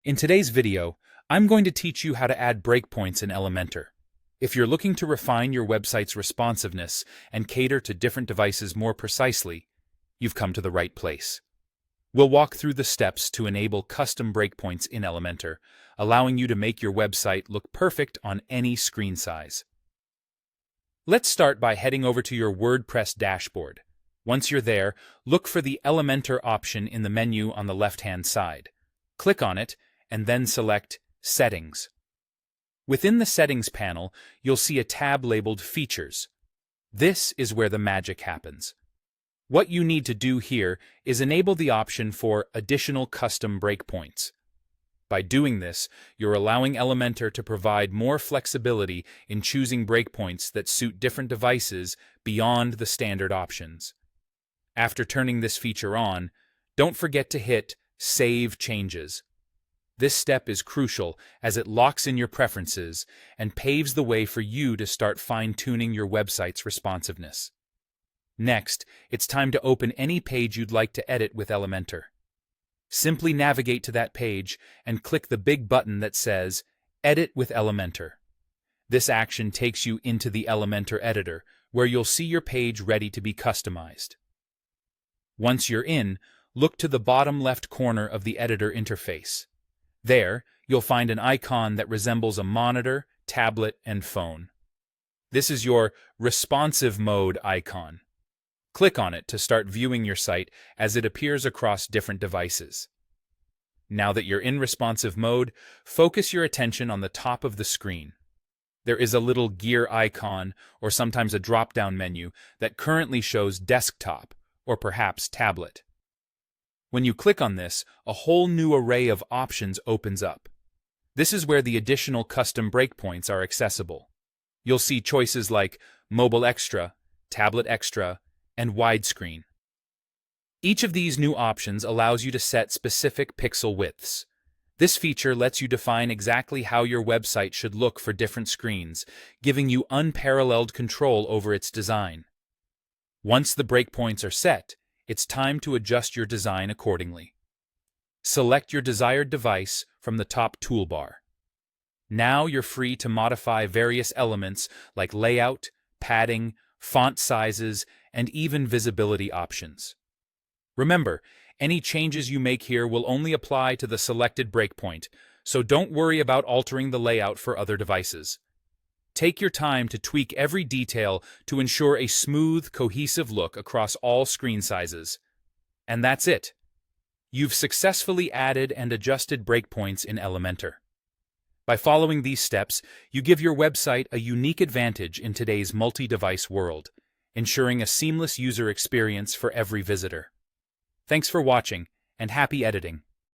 In today's video, I'm going to teach you how to add breakpoints in Elementor. If you're looking to refine your website's responsiveness and cater to different devices more precisely, you've come to the right place. We'll walk through the steps to enable custom breakpoints in Elementor, allowing you to make your website look perfect on any screen size. Let's start by heading over to your WordPress dashboard. Once you're there, look for the Elementor option in the menu on the left-hand side. Click on it, and then select Settings. Within the Settings panel, you'll see a tab labeled Features. This is where the magic happens. What you need to do here is enable the option for Additional Custom Breakpoints. By doing this, you're allowing Elementor to provide more flexibility in choosing breakpoints that suit different devices beyond the standard options. After turning this feature on, don't forget to hit Save Changes. This step is crucial as it locks in your preferences and paves the way for you to start fine-tuning your website's responsiveness. Next, it's time to open any page you'd like to edit with Elementor. Simply navigate to that page and click the big button that says Edit with Elementor. This action takes you into the Elementor editor, where you'll see your page ready to be customized. Once you're in, look to the bottom left corner of the editor interface. There, you'll find an icon that resembles a monitor, tablet, and phone. This is your responsive mode icon. Click on it to start viewing your site as it appears across different devices. Now that you're in responsive mode, focus your attention on the top of the screen. There is a little gear icon, or sometimes a drop-down menu, that currently shows desktop, or perhaps tablet. When you click on this, a whole new array of options opens up. This is where the additional custom breakpoints are accessible. You'll see choices like Mobile Extra, Tablet Extra, and Widescreen. Each of these new options allows you to set specific pixel widths. This feature lets you define exactly how your website should look for different screens, giving you unparalleled control over its design. Once the breakpoints are set, it's time to adjust your design accordingly. Select your desired device from the top toolbar. Now you're free to modify various elements like layout, padding, font sizes, and even visibility options. Remember, any changes you make here will only apply to the selected breakpoint, so don't worry about altering the layout for other devices. Take your time to tweak every detail to ensure a smooth, cohesive look across all screen sizes. And that's it. You've successfully added and adjusted breakpoints in Elementor. By following these steps, you give your website a unique advantage in today's multi-device world, ensuring a seamless user experience for every visitor. Thanks for watching, and happy editing!